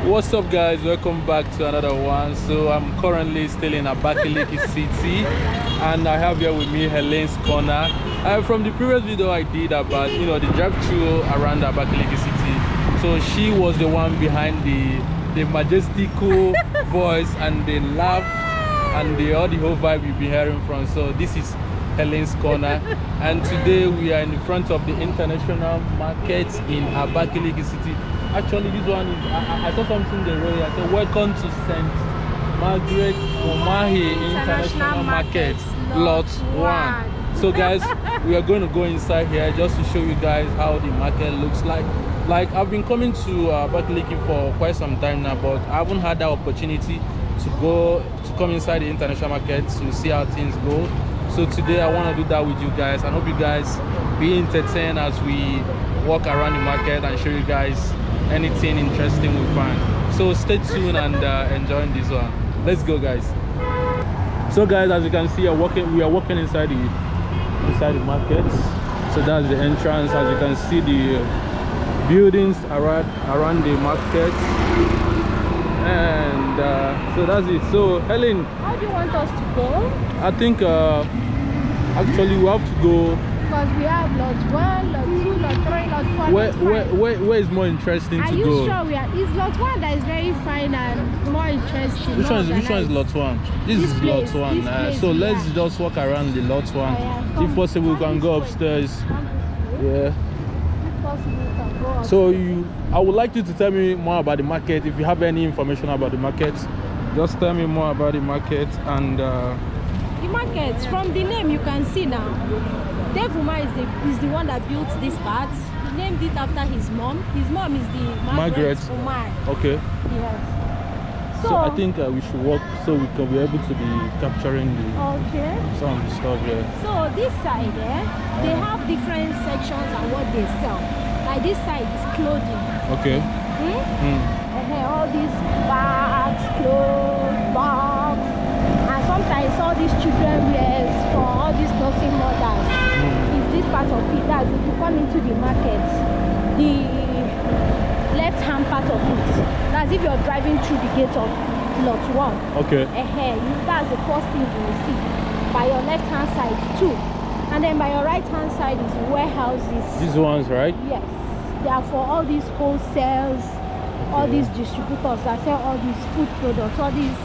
What's up, guys? Welcome back to another one. So I'm currently still in Abakaliki City, and I have here with me Helen's Corner. From the previous video I did about the drive-through around Abakaliki City, so she was the one behind the majestical voice and the laugh and the whole vibe you've been hearing from. So this is Helen's Corner, and today we are in front of the international market in Abakaliki City. Actually, this one is, I saw something in the road. I said, welcome to St. Margaret Omahi International Market, Lot 1. So guys, we are going to go inside here just to show you guys how the market looks like. Like, I've been coming to Abakaliki for quite some time now, but I haven't had that opportunity to come inside the international market to see how things go. So today I want to do that with you guys. I hope you guys be entertained as we walk around the market and show you guys anything interesting we find. So stay tuned and enjoy this one. Let's go, guys. So guys, as you can see, we are walking inside the market. So that's the entrance. As you can see, the buildings around the market, and so that's it. So Helen, how do you want us to go? I think actually we have to go, because we have lot 1, lot 2, lot 3, lot 4, where is more interesting to go? Are you sure we are? It's lot 1 that is very fine and more interesting. Which one is lot 1? This is lot 1. So let's just walk around the lot 1. Yeah. If possible, we can go upstairs. Yeah. If possible, we can go upstairs. So I would like you to tell me more about the market. If you have any information about the market, just tell me more about the market. And the market, from the name you can see now, Dave Uma is the one that built this part. He named it after his mom. His mom is the Margaret Uma. Okay. Yes. So I think we should walk so we can be able to be capturing some of the stuff here. So this side, they have different sections and what they sell. Like this side is clothing. Okay. All these bags, clothes, bags, and sometimes all these children wears for all these nursing mothers. Is this part of it? That's if you come into the market, the left hand part of it, that's if you're driving through the gate of lot 1. Okay. That's the first thing you will see. By your left hand side too, and then by your right hand side is warehouses. These ones, right? Yes, they are for all these wholesales, all these distributors that sell all these food products, all these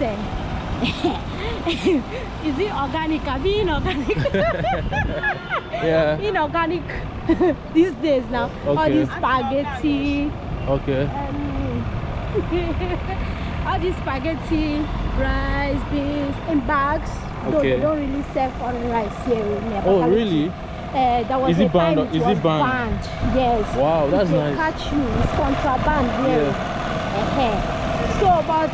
is it organic? I mean inorganic. Yeah. Inorganic these days now. Okay. All these spaghetti. Okay. All these spaghetti, rice, beans in bags. Though they don't really sell foreign rice here in Abakaliki. Oh, really? There was a time it was banned. Yes. Wow, that's if nice. They catch you, it's contraband here. Yeah. So, but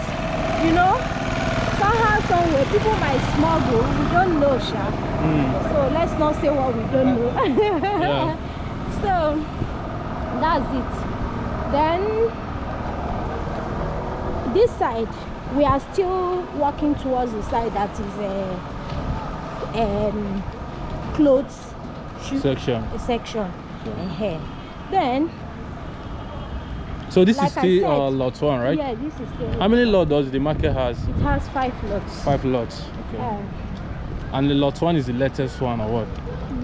somehow, somewhere, people might smuggle. We don't know, So let's not say what we don't know. Yeah. So that's it. Then this side, we are still walking towards the side that is clothes section. Then. So this like is still lot 1, right? Yeah, this is still. How many lots does the market has? It has 5 lots. 5 lots. Okay. And the lot 1 is the latest one, or what?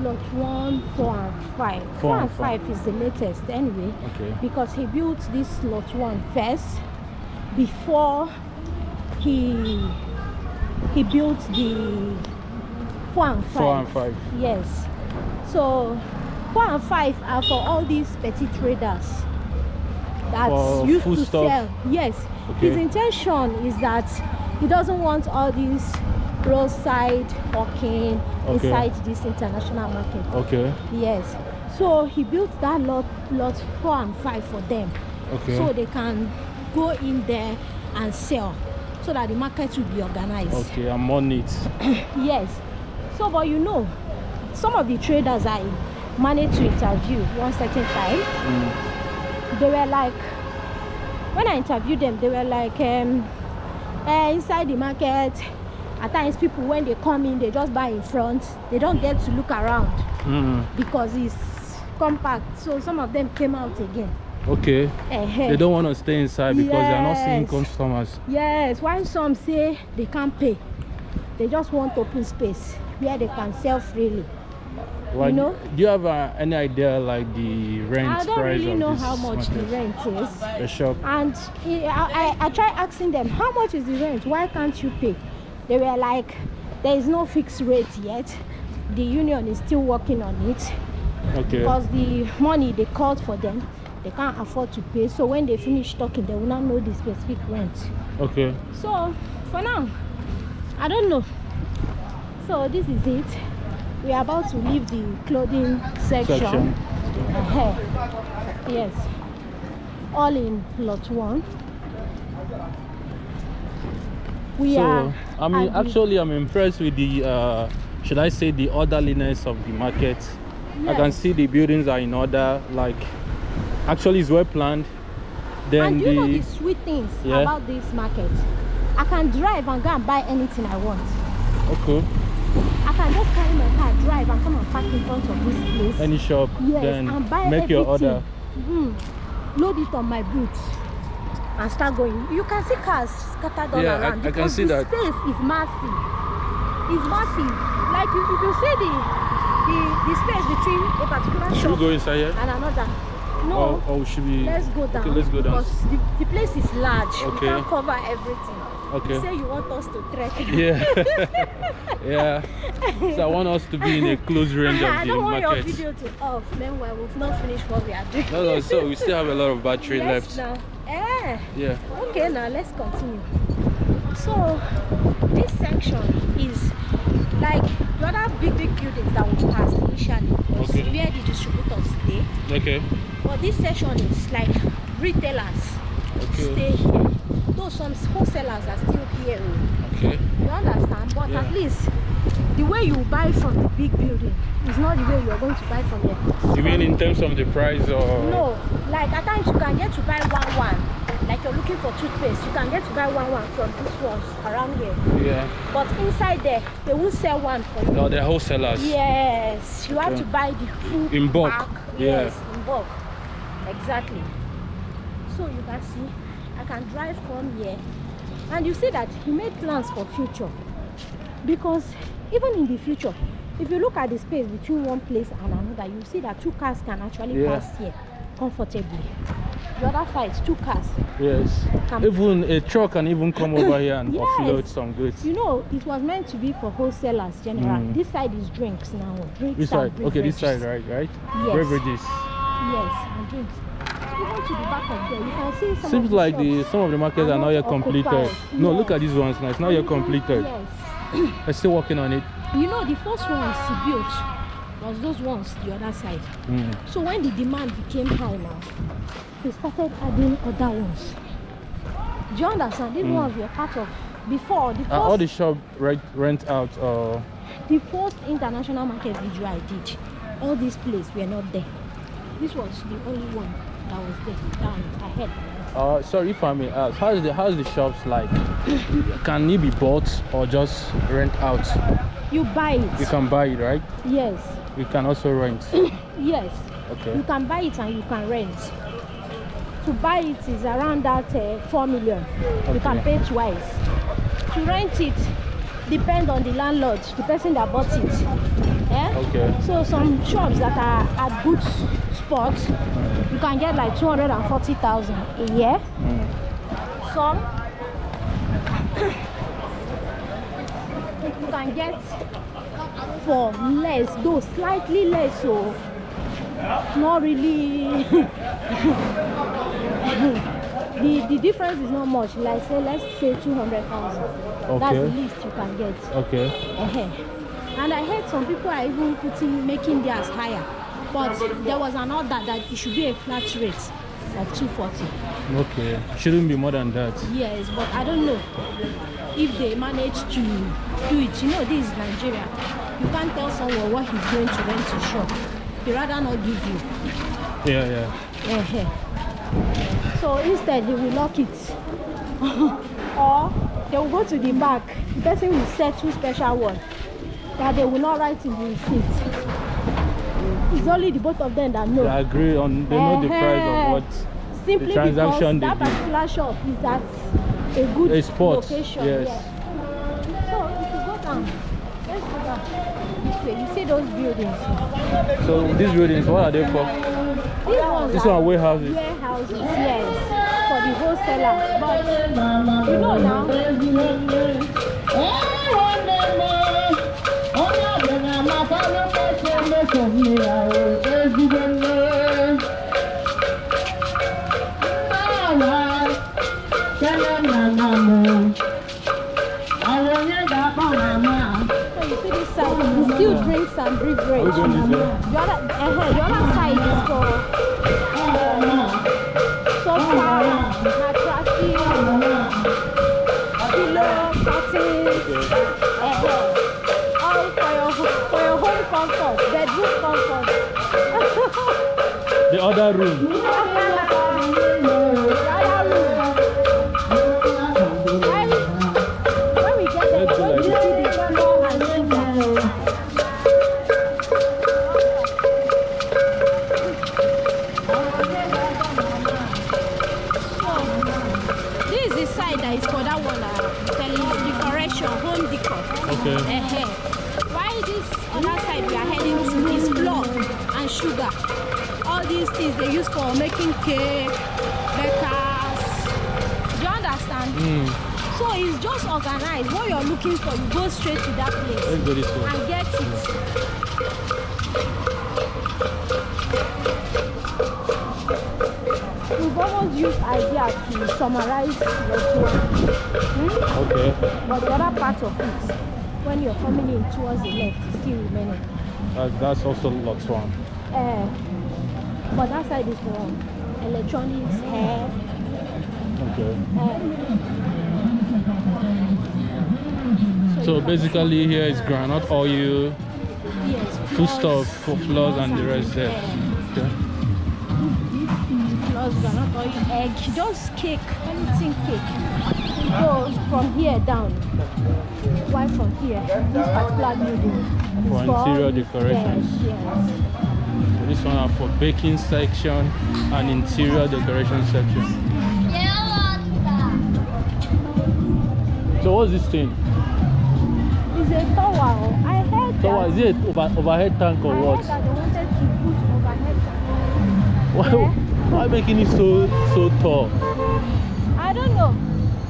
Lot 1, 4, and 5. 4 and 5 is the latest anyway. Okay. Because he built this lot 1 first before he built the 4 and 5. 4 and 5. Yes. So 4 and 5 are for all these petty traders that used to sell. Yes. Okay. His intention is that he doesn't want all these roadside hawking inside this international market. Okay. Yes. So he built that lot 4 and 5 for them. Okay. So they can go in there and sell, so that the market will be organized. Okay, I'm on it. Yes. So, but some of the traders I managed to interview one certain time, they were like, when I interviewed them, they were like, inside the market, at times people, when they come in, they just buy in front. They don't get to look around because it's compact. So some of them came out again. Okay. They don't want to stay inside because they are not seeing customers. Yes, while some say they can't pay, they just want open space where they can sell freely. Like, do you have any idea like the rent price? I don't really know how much the rent is. The shop. And I tried asking them, how much is the rent? Why can't you pay? They were like, there is no fixed rate yet. The union is still working on it. Okay. Because the money they called for them, they can't afford to pay. So when they finish talking, they will not know the specific rent. Okay. So for now, I don't know. So this is it. We are about to leave the clothing section. Yes. All in lot 1. I'm impressed with the should I say the orderliness of the market. Yes. I can see the buildings are in order, like actually it's well planned. Then and you know the sweet things about this market? I can drive and go and buy anything I want. Okay. I can just carry my car, drive and come and park in front of this place. Any shop, yes, then and buy make everything. Your order. Load it on my boots and start going. You can see cars scattered all around. I can see the space is massive. It's massive. Like if you see the space between a particular shop. Should we go inside here? And another. No. Oh, should we? Let's go down. Okay, let's go down. Because the place is large. Okay. You can't cover everything. Okay. You say you want us to trek. Yeah. Yeah. So I want us to be in a close range of the market. I don't want your video to off. Meanwhile, we've not finished what we are doing. No, so we still have a lot of battery left. Now. Yeah. Okay, now let's continue. So this section is like the other big buildings that we passed initially was where the distributors stay. Okay. But this section is like retailers stay here. Though some wholesalers are still here. Okay. You understand? But at least the way you buy from the big building is not the way you are going to buy from there. You mean in terms of the price or? No. Like at times you can get to buy one. Like you're looking for toothpaste, you can get to buy one from these ones around here. Yeah. But inside there, they will sell one for you. No, they're wholesalers. Yes. You have to buy the full in bulk. Pack. Yes, in bulk. Exactly. So you can see, I can drive from here. And you see that he made plans for future. Because even in the future, if you look at the space between one place and another, you see that 2 cars can actually pass here comfortably. The other side, 2 cars. Yes. Even a truck can even come over here and offload some goods. You know, it was meant to be for wholesalers generally. This side is drinks now. Drinks this side. Okay, this side, right? Yes. Beverages. Yes, and drinks. Even to the back of there, you can see some. Seems like some of the markets are not yet completed. No, look at these ones now. It's not yet completed. Yes. They're still working on it. You know, the first one is built. Was those ones the other side. So when the demand became high now, they started adding other ones. Do you understand? These ones were part of before the first, all the shop rent out. The first international market video I did, all these places were not there. This was the only one that was there down ahead. Sorry if I may ask, how's the shops like? Can it be bought or just rent out? You buy it. You can buy it, right? Yes. You can also rent. Yes. Okay. You can buy it and you can rent. To buy it is around that 4 million. Okay. You can pay twice. To rent it depends on the landlord, the person that bought it. Yeah? Okay. So some shops that are at good spots, you can get like 240,000 a year. Some you can get for less, though slightly less, so not really. the difference is not much. Like let's say 200,000. Okay. That's the least you can get. Okay. And I heard some people are even making theirs higher, but there was an order that it should be a flat rate of 240. Okay, shouldn't be more than that. Yes, but I don't know if they manage to do it. You know, this is Nigeria. You can't tell someone what he's going to rent a shop. He rather not give you. Yeah. So instead, they will lock it. Or they will go to the back. The person will set 2 special ones that they will not write in the receipt. It's only the both of them that know. They agree on, they know the price of what Simply transaction because that particular shop is at a good location. Yes. So if you go down, let's go down this way. You see those buildings. So these buildings, what are they for? These one are warehouses. Warehouses, yes, for the wholesalers. But you know now. So you see this side, we still drink some beverage. The other side is for sofa, mattress, pillow, curtains, all for your home comfort, bedroom comfort. The other room. When we get there, we're going to see the floor and sugar. This is the side that is for that one. I'm telling you, decoration, home decor. Okay. Why this other side we are heading to is flour and sugar. All these things they use for making cake, bakers. Do you understand? So it's just organized. What you're looking for, you go straight to that place and get it. We've almost used idea to summarize lot one. Okay. But the other part of it, when you're coming in towards the left, is still remaining. That's also lot one. But that side is for electronics, hair. Okay. So basically here is groundnut oil, Yes, foodstuff for flours and the rest there. Okay. Flours, groundnut oil, egg, just cake, anything cake. So from here down, why from here? This particular building is For interior decorations. Yes. This one are for baking section and interior decoration section. So what's this thing? It's a tower. I heard Tower, that. is it overhead tank or what? I heard that they wanted to put overhead tank. Why making it so tall? I don't know.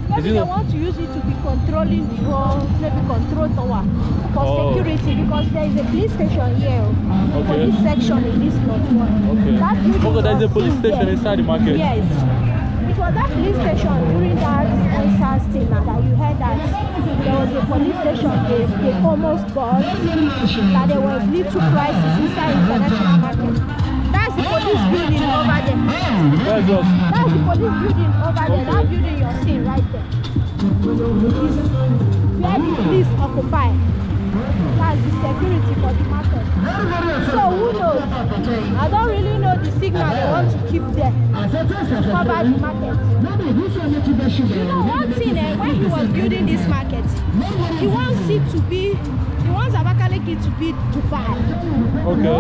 Maybe they want to use it to be controlling the whole, maybe control tower for security, because there is a police station here. Police section in this lot one. Okay. That building There is a was police still station there. inside the market. Yes. It was that police station during that answers thing that you heard that there was a police station they almost got, that there was little crisis inside international market. That's the police building over there. That's the police building over there. That building you're seeing right there is where the police occupy. That's the security for the market. So who knows? I don't really know the signal they want to keep there to cover the market. You know one thing, when he was building this market, he wants Abakaliki to be Dubai. okay.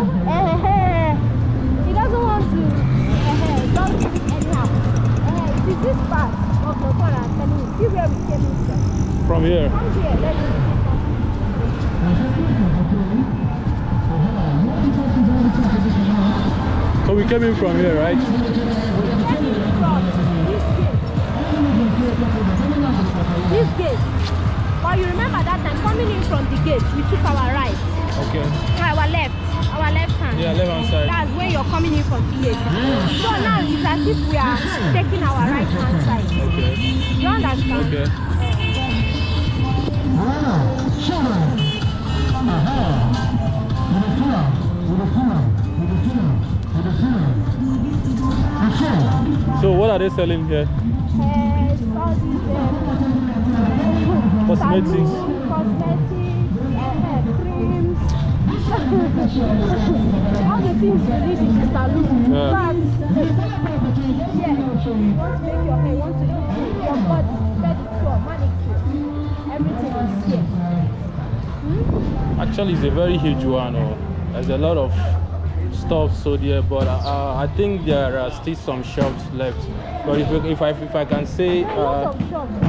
He doesn't want to don't give it anyhow. It is this part of the corner I'm telling you. See where we came in From here. Come here, let's see. So we came in from here, right? This gate. But you remember that time coming in from the gate, we took our right. Okay. Our left hand. Yeah, left hand side. That's when you're coming in from the gate. So now it's as if we are taking our right hand side. Okay. You understand? Okay. So what are they selling here? Cosmetics. Creams. All the things you need in the salon. Yeah. But, yeah, you want to make your hair, you want to do your body, pedicure, manicure. Everything is here. Actually, it's a very huge one. There's a lot of stuff sold here, but I think there are still some shops left. But if I can say,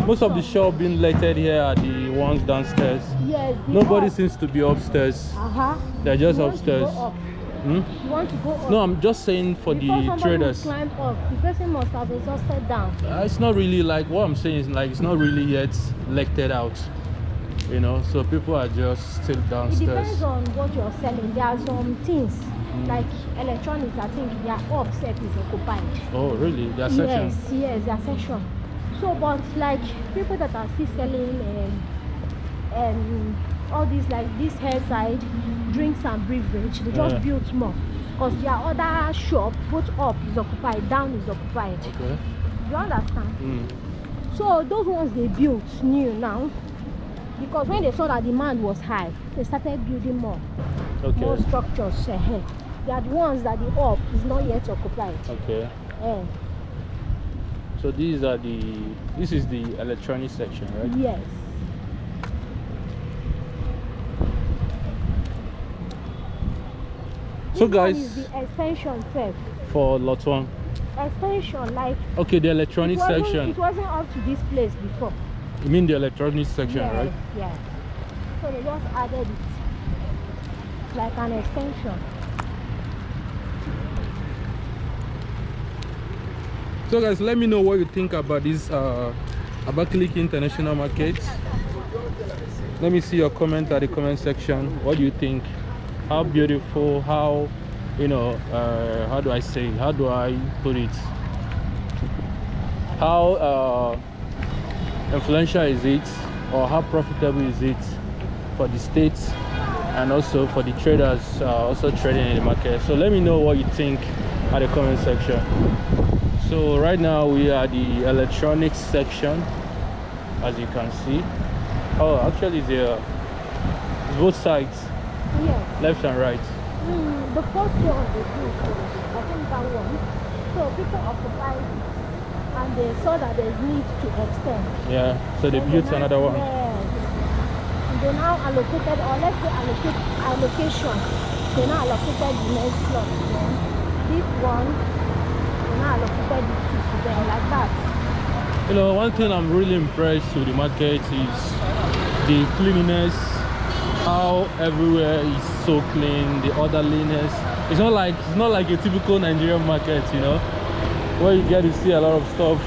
most of the shops being lettered here are the ones downstairs. Yes. Nobody seems to be upstairs. They're just upstairs. You want to go up? No, I'm just saying for the traders. Climb up, the person must have exhausted down. It's not really like what I'm saying is like it's not really yet lectured out, you know. So people are just still downstairs. It depends on what you're selling. There are some things like electronics. I think their upset is occupied. Oh, really? Their section? Yes, their section. So, but like people that are still selling all these like this hair side drinks and beverage, they just built more because their other shop both up is occupied, down is occupied. Okay. You understand? So those ones they built new now because when they saw that demand was high, they started building more structures. They are the ones that the up is not yet occupied. Okay. So this is the electronic section, right? Yes. So guys, is the extension set for lot 1. Extension, like okay, the electronic section. It wasn't up to this place before. You mean the electronic section, right? Yeah. So they just added it like an extension. So guys, let me know what you think about this Abakaliki International Market. Let me see your comment at the comment section. What do you think? How beautiful, how, you know, how do I say, how do I put it? How influential is it, or how profitable is it for the states and also for the traders also trading in the market? So let me know what you think at the comment section. So right now we are the electronics section, as you can see. Oh, actually it's both sides. Yes. Left and right. The first one they built, I think that one. So people occupied it and they saw that there's need to extend. Yeah, so they built another one. Yes. And they now allocated, or let's say allocation. They now allocated the next plot to them. This one, they now allocated it to them like that. You know, one thing I'm really impressed with the market is the cleanliness. How everywhere is so clean, the orderliness. It's not like a typical Nigerian market, you know, where you get to see a lot of stuff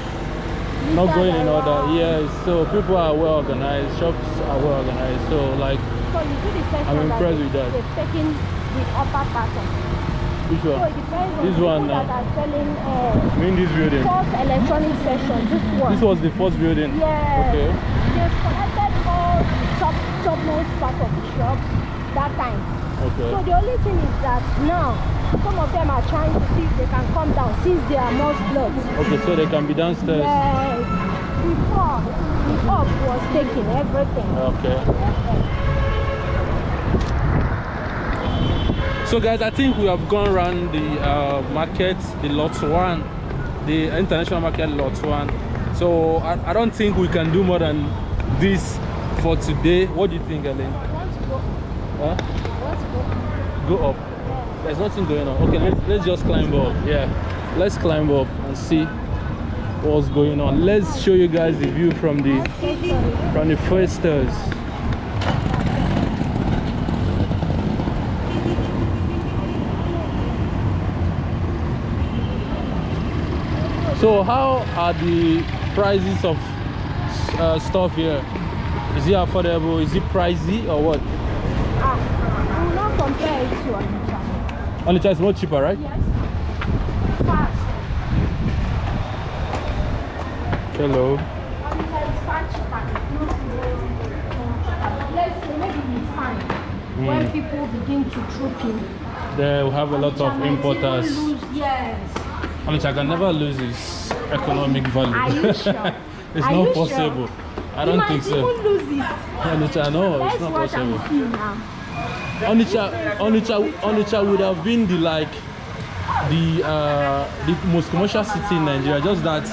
not going in order. Yes, so people are well organized, shops are well organized. So like, I'm impressed with that. They've taken the upper part of it. Which one? So it depends on this one that are selling. I mean this building. First electronic section. This one. This was the first building. Yeah. Okay. They've connected all the topmost part of the shop that time. Okay. So the only thing is that now some of them are trying to see if they can come down since they are more slots. Okay, so they can be downstairs. Yes. Before the up was taking everything. Okay. So guys, I think we have gone around the market, the lot 1, the international market lot 1. So I don't think we can do more than this for today. What do you think, Ellen? Let's go. Huh? Let's Go up. There's nothing going on. Okay, let's just climb up. Yeah, let's climb up and see what's going on. Let's show you guys the view from the first stairs. So how are the prices of stuff here? Is it affordable? Is it pricey or what? I will not compare it to Onitsha. Onitsha is more cheaper, right? Yes. Fast. Hello. Onitsha is far cheaper. Let's say maybe it's fine. When people begin to troop in, They will have a lot of importers. Yes. Onitsha can never lose its economic value. Are you sure? It's Are not you possible. Sure? I don't think so. Even lose it. Onitsha, no, That's it's not what possible. I'm seeing now. Onitsha would have been the most commercial city in Nigeria. Just that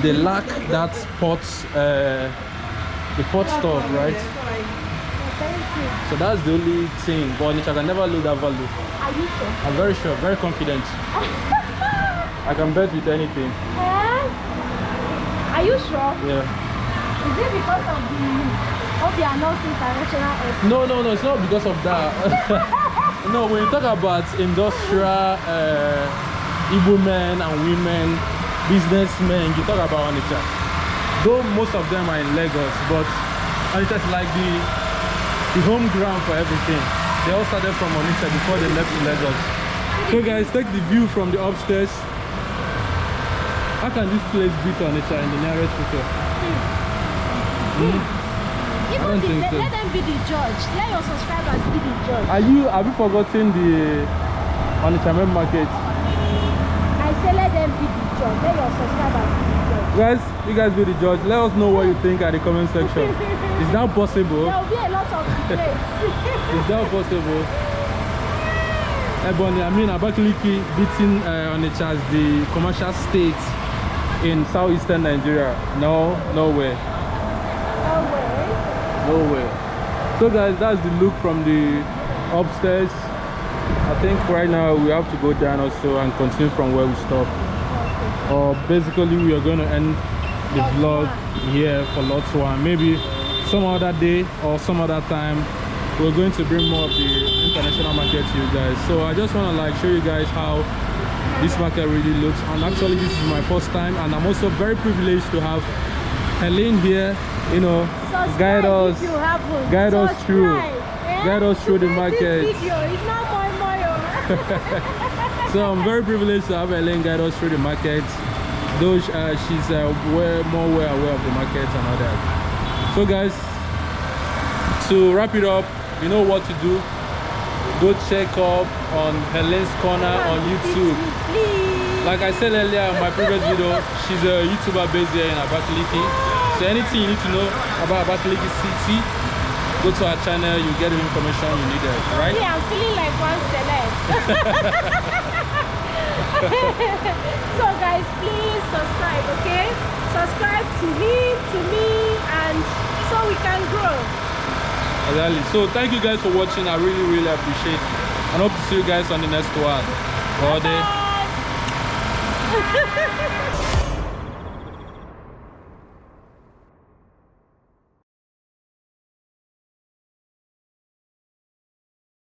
they lack that port, the port stuff, right? Thank you. So that's the only thing. But I can never lose that value. Are you sure? I'm very sure, very confident. I can bet with anything. Are you sure? Yeah. Is it because of the announced international airport? No, it's not because of that. No, when you talk about industrial Eboh men and women, businessmen, you talk about Onitsha. Though most of them are in Lagos, but Onitsha is like the home ground for everything. They all started from Onitsha before they left Lagos. So guys, take the view from the upstairs. How can this place beat Onitsha in the nearest photo? Let them be the judge. Let your subscribers be the judge. Have you forgotten the Onitsha main market? I say let them be the judge. Let your subscribers be the judge. Guys, you guys be the judge. Let us know what you think at the comment section. Is that possible? There will be a lot of debates. Is that possible? Ebony, I mean Abakaliki beating Onitsha as the commercial state in southeastern Nigeria. No way. No way. So guys, that's the look from the upstairs. I think right now we have to go down also and continue from where we stopped. Basically we are going to end the vlog here for lot 1. Maybe some other day or some other time we're going to bring more of the international market to you guys. So I just want to like show you guys how this market really looks. And actually this is my first time, and I'm also very privileged to have Helen here, you know, guide us through the market. So I'm very privileged to have Helen guide us through the market, though she's way more aware of the market and all that. So guys, to wrap it up, you know what to do. Go check up on Helen's Corner on YouTube. Like I said earlier in my previous video, she's a YouTuber based here in Abakaliki. So anything you need to know about Abakaliki City, go to our channel, you get the information you needed, right? Yeah, I'm feeling like one celeb. So guys, please subscribe, okay? Subscribe to me, and so we can grow. Exactly. So thank you guys for watching. I really appreciate it. And hope to see you guys on the next one. Bye.